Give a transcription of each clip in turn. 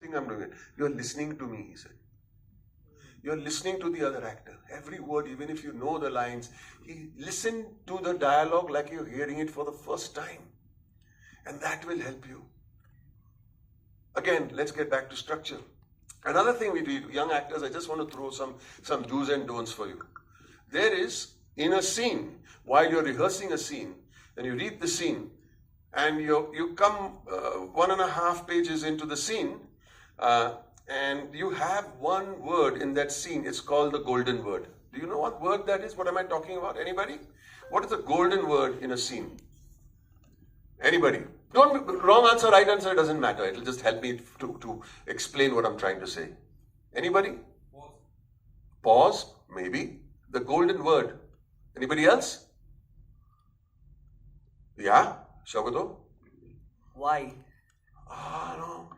think I'm doing it. You're listening to me, he said. You're listening to the other actor. Every word, even if you know the lines, listen to the dialogue like you're hearing it for the first time. And that will help you. Again, let's get back to structure. Another thing we do, young actors, I just want to throw some do's and don'ts for you. There is, in a scene, while you're rehearsing a scene, and you read the scene, and you come 1.5 pages into the scene, and you have one word in that scene. It's called the golden word. Do you know what word that is? What am I talking about? Anybody? What is the golden word in a scene? Anybody? Wrong answer, right answer, doesn't matter. It'll just help me to explain what I'm trying to say. Anybody? Pause. Pause, maybe. The golden word. Anybody else? Yeah? Shaukato? Why? No.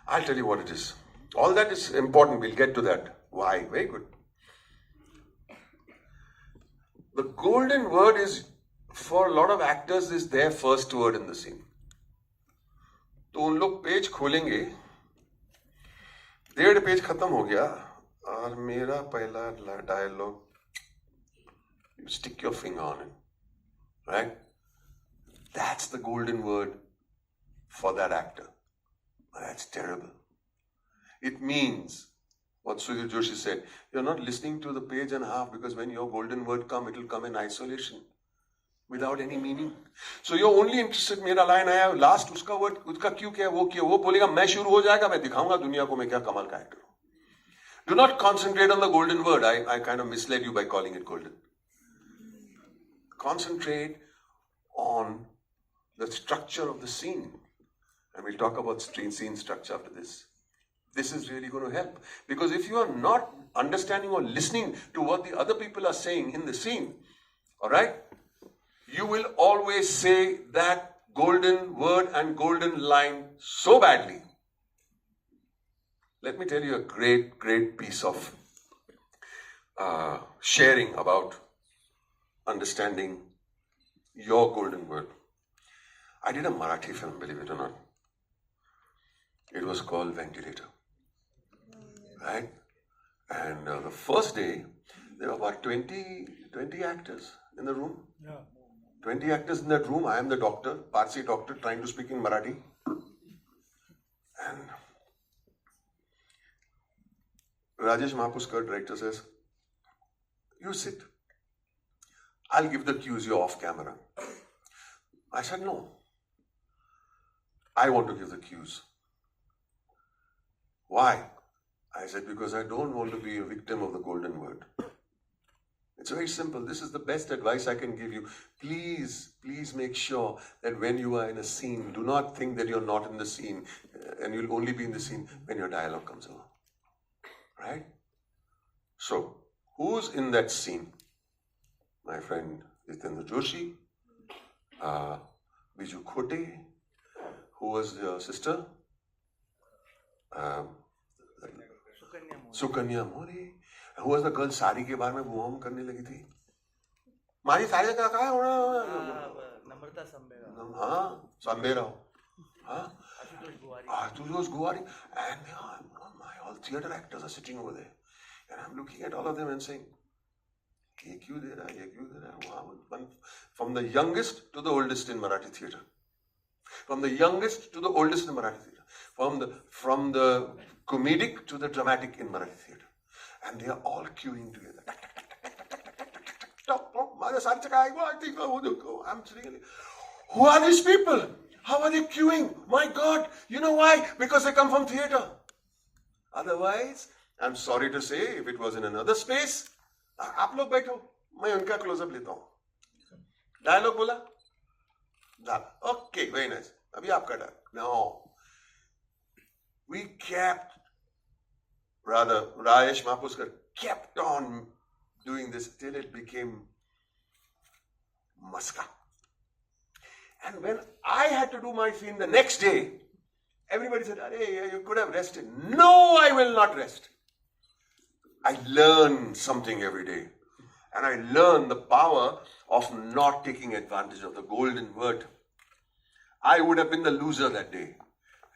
I'll tell you what it is. All that is important. We'll get to that. Why? Very good. The golden word is, for a lot of actors, is their first word in the scene. तो उन लोग page खोलेंगे, 1.5 page खत्म हो गया और मेरा पहला dialogue, you stick your finger on it, right? That's the golden word for that actor. That's terrible. It means what Sudhir Joshi said, you're not listening to the 1.5 pages, because when your golden word come, it will come in isolation without any meaning. So you're only interested, मेरा line आया last, उसका word, उसका क्यों किया, वो बोलेगा, मैं शुरू हो जाएगा, मैं दिखाऊंगा दुनिया को मैं क्या कमाल का actor हूं. Do not concentrate on the golden word. I kind of misled you by calling it golden. Concentrate on the structure of the scene. And we'll talk about scene structure after this. This is really going to help. Because if you are not understanding or listening to what the other people are saying in the scene, all right, you will always say that golden word and golden line so badly. Let me tell you a great, great piece of sharing about understanding your golden word. I did a Marathi film, believe it or not. It was called Ventilator, right? And the first day, there were about 20 actors in the room. Yeah. 20 actors in that room. I am the doctor, Parsi doctor, trying to speak in Marathi. And Rajesh Mahapuskar, director, says, you sit. I'll give the cues, you're off camera. I said, no. I want to give the cues. Why? I said, because I don't want to be a victim of the golden word. It's very simple. This is the best advice I can give you. Please, please make sure that when you are in a scene, do not think that you're not in the scene and you'll only be in the scene when your dialogue comes along. Right? So, who's in that scene? My friend Jitendra Joshi, Biju Khote, who was your sister? Sukanya Mori. Who was the girl sari के बारे में बुआम करने लगी थी? मारी साड़ी का कहाँ है? नम्रता संबेरा. हाँ, संबेरा. हाँ. Ashutosh Guwari. And all theatre actors are sitting over there, and I'm looking at all of them and saying, ये क्यों दे रहा है, ये क्यों दे रहा है? From the youngest to the oldest in Marathi theatre. From the youngest to the oldest in Marathi theatre. From the comedic to the dramatic in Marathi theatre. And they are all queuing together. I'm sitting, who are these people? How are they queuing? My God, you know why? Because they come from theatre. Otherwise, I'm sorry to say, if it was in another space, आप लोग बैठो, मैं उनका close up लेता हूँ. Dialogue बोला, okay, very nice. अभी आपका dialogue. No, we kept, rather Rajesh Mahapuskar kept on doing this till it became maska. And when I had to do my scene the next day, everybody said, "Arey, you could have rested." No, I will not rest. I learn something every day. And I learn the power of not taking advantage of the golden word. I would have been the loser that day.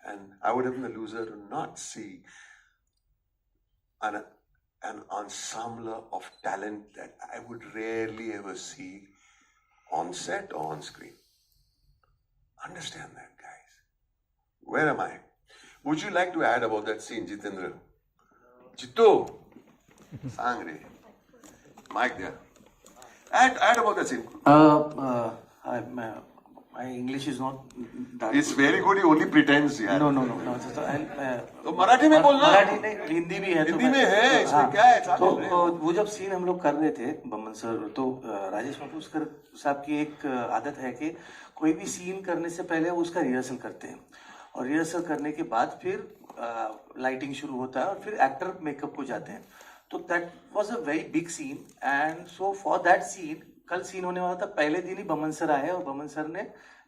And I would have been a loser to not see an ensemble of talent that I would rarely ever see on set or on screen. Understand that, guys. Where am I? Would you like to add about that scene, Jitendra? Jitto! Sangre. Mike there. Add about that scene. My English is not that It's very good, he only pretends. यार. No. तो मराठी में बोलना. मराठी नहीं, हिंदी भी है. हिंदी में है, इसमें क्या है? तो वो जब सीन हम लोग कर रहे थे बमन सर, तो राजेश मापुस्कर साहब की एक आदत है कि कोई भी सीन करने से पहले वो उसका रिहर्सल करते हैं, और रिहर्सल करने के बाद फिर लाइटिंग शुरू होता है और फिर एक्टर मेकअप को जाते हैं. तो that was a very big scene, and so for that scene कल सीन होने वाला था, पहले दिन ही बमन सर आए और बमन सर ने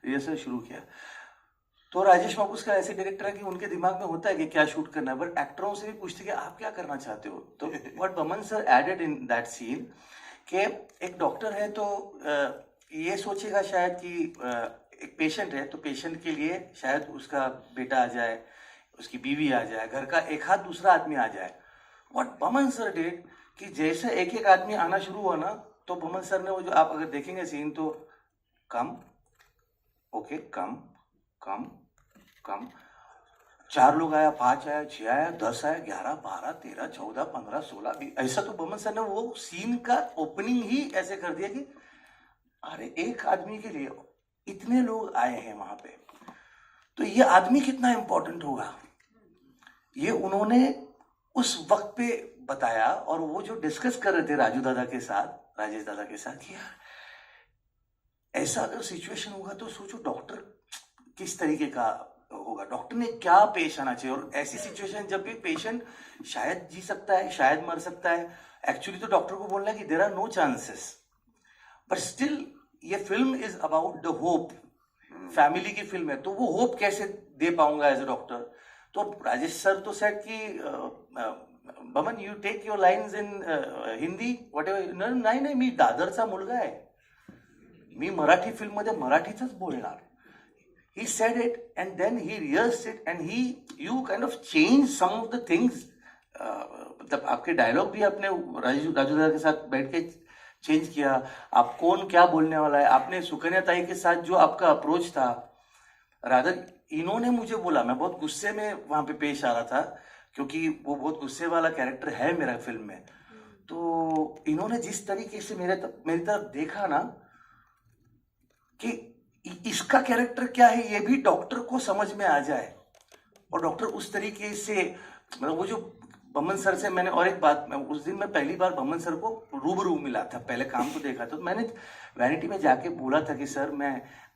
रिहर्सल शुरू किया. तो राजेश मापुस्कर ऐसे डायरेक्टर है कि उनके दिमाग में होता है कि क्या शूट करना है, बट एक्टरों से भी पूछते कि आप क्या करना चाहते हो. तो what Boman sir added in that scene कि एक डॉक्टर है तो ये सोचेगा शायद कि एक पेशेंट है तो पेशेंट के लिए शायद उसका बेटा आ जाए, उसकी बीवी आ जाए, घर का एक हाथ दूसरा आदमी आ जाए. व्हाट बमन सर डिड कि जैसे एक एक आदमी आना शुरू हुआ ना, तो बमन सर ने वो जो आप अगर देखेंगे सीन तो कम, ओके, कम, 4 लोग आया, 5 आया, 6 आया, 10 आया, 11, 12, 13, 14, 15, 16, 20. ऐसा तो बमन सर ने वो सीन का ओपनिंग ही ऐसे कर दिया कि अरे एक आदमी के लिए इतने लोग आए हैं वहां पे, तो ये आदमी कितना इंपॉर्टेंट होगा, ये उन्होंने उस वक्त पे बताया. और वो जो डिस्कस कर रहे थे राजू दादा के साथ, राजेश दादा के साथ, कि यार ऐसा अगर सिचुएशन होगा तो सोचो डॉक्टर किस तरीके का होगा, डॉक्टर ने क्या पेश आना चाहिए. और ऐसी सिचुएशन जब भी पेशेंट शायद जी सकता है, शायद मर सकता है, एक्चुअली तो डॉक्टर को बोलना है कि there are no chances, but still ये film is about the hope. Family की फिल्म है, तो वो होप कैसे दे पाऊंगा एज ए डॉक्टर. तो राजेश सर तो सेट की Boman you take your lines in Hindi whatever. नाही मी दादरचा मुलगा आहे, मी मराठी फिल्म मध्ये मराठीच बोलणार. He said it and then he rehearsed it and you kind of changed some of the things. मतलब आपके डायलॉग भी आपने राजू दादा के साथ बैठ के चेंज किया. आप कौन क्या बोलने वाला है, आपने सुकन्या ताई के साथ जो आपका अप्रोच था, रादर इन्होंने मुझे बोला, मैं बहुत गुस्से में वहां पे पेश आ रहा था क्योंकि वो बहुत गुस्से वाला कैरेक्टर है मेरा फिल्म में. तो इन्होंने जिस तरीके से मेरी तरफ देखा ना कि इसका कैरेक्टर क्या है ये भी डॉक्टर को समझ में आ जाए, और डॉक्टर उस तरीके से, मतलब वो जो बमन सर से मैंने, और एक बात, मैं उस दिन मैं पहली बार बमन सर को रूबरू मिला था, पहले काम तो देखा था, तो मैंने वैनिटी में जाके बोला था कि सर मैं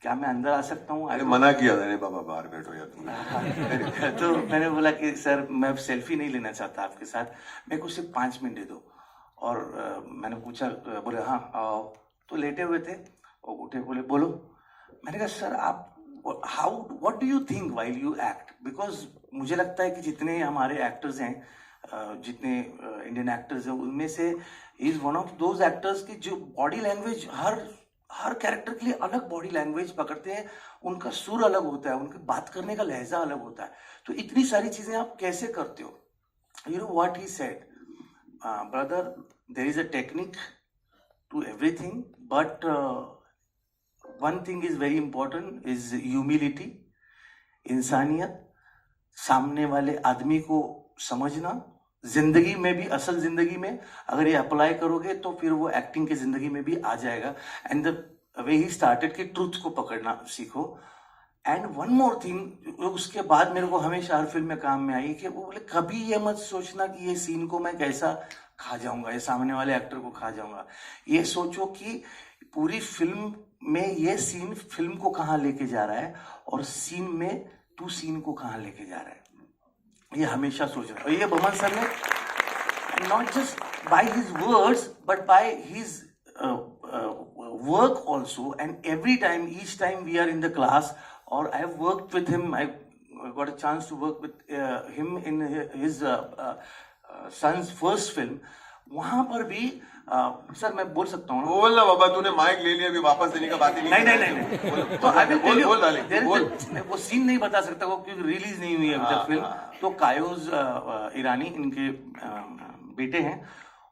अंदर आ सकता हूँ. मना किया था, बाबा बाहर बैठो या तुम. तो मैंने बोला कि सर मैं सेल्फी नहीं लेना चाहता आपके साथ, मेरे को सिर्फ 5 मिनट दे दो. और मैंने पूछा, बोले हाँ आओ. तो लेटे हुए थे और उठे, बोले बोलो. मैंने कहा सर आप what do you think while you act, because मुझे लगता है कि जितने हमारे एक्टर्स हैं, जितने इंडियन एक्टर्स हैं, उनमें से is one of those actors की जो बॉडी लैंग्वेज हर कैरेक्टर के लिए अलग बॉडी लैंग्वेज पकड़ते हैं, उनका सुर अलग होता है, उनके बात करने का लहजा अलग होता है. तो इतनी सारी चीजें आप कैसे करते हो. You know what he said, brother there is a technique to everything, but one thing is very important is humility, इंसानियत, सामने वाले आदमी को समझना. जिंदगी में भी, असल जिंदगी में अगर ये अप्लाई करोगे तो फिर वो एक्टिंग की जिंदगी में भी आ जाएगा. And the way he started कि ट्रूथ को पकड़ना सीखो. एंड वन मोर थिंग, उसके बाद मेरे को हमेशा हर फिल्म में काम में आई कि वो बोले कभी ये मत सोचना कि ये सीन को मैं कैसा खा जाऊंगा, ये सामने वाले एक्टर को खा जाऊंगा. ये सोचो कि पूरी फिल्म में ये सीन फिल्म को कहाँ लेके जा रहा है, और सीन में तू सीन को कहाँ लेके जा रहा है, ये हमेशा सोच रहा है. और ये बमन सर ने not just by his words but by his work also. And every time, each time we are in the class, और I have worked with him, I got a chance to work with him in his son's first film. वहां पर भी sir मैं बोल सकता हूँ ना? बोल ना बाबा, तूने माइक ले लिया, अभी वापस देने का बात ही नहीं। नहीं तो अभी बोल बोल डाले बोल। मैं वो सीन नहीं बता सकता वो क्योंकि रिलीज नहीं हुई है अभी तक फिल्म। तो कायोज ईरानी इनके बेटे हैं।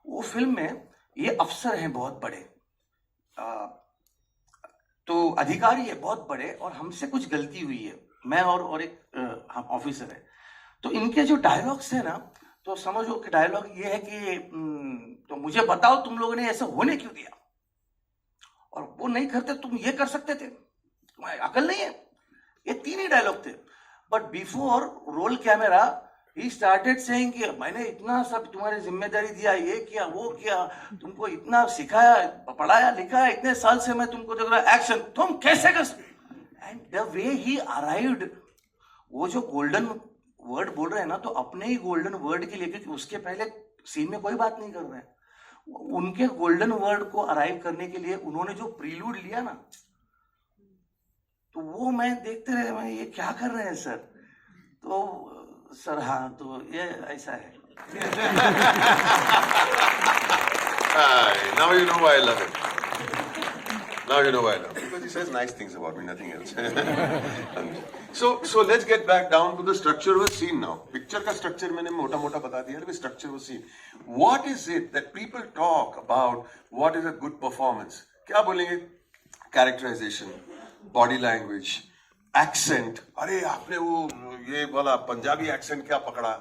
वो फिल्म में ये अफसर हैं बहुत बड़े, तो अधिकारी है बहुत बड़े, और हमसे कुछ गलती हुई है, मैं और एक हम ऑफिसर है। तो इनके जो डायलॉग्स है ना, तो समझो कि डायलॉग ये है कि तो मुझे बताओ तुम लोगों ने ऐसा होने क्यों दिया, और वो नहीं करते तुम ये कर सकते थे, तुम्हारी अकल नहीं है। ये तीन ही डायलॉग थे। But before roll camera he started saying कि मैंने इतना सब तुम्हारी जिम्मेदारी दिया, ये किया वो किया, तुमको इतना सिखाया पढ़ाया लिखाया, इतने साल से मैं तुमको देख रहा, एक्शन तुम कैसे कर सकते। And the way he arrived, वो जो गोल्डन वर्ड बोल रहे हैं ना, तो अपने ही गोल्डन वर्ड के लिए, क्योंकि उसके पहले सीन में कोई बात नहीं कर रहे हैं, उनके गोल्डन वर्ड को अराइव करने के लिए उन्होंने जो प्रीलूड लिया ना, तो वो मैं देखते रहे, मैं ये क्या कर रहे हैं सर। तो सर हाँ, तो ये ऐसा है। Now you know why I love it. Now you know why I love it. Because he says nice things about me, nothing else. So let's get back down to the structure of a scene now. Picture का structure मैंने मोटा मोटा बता दिया, लेकिन structure of a scene. What is it that people talk about? What is a good performance? क्या बोलेंगे? Characterization, body language, accent. अरे आपने वो ये वाला पंजाबी accent क्या पकड़ा?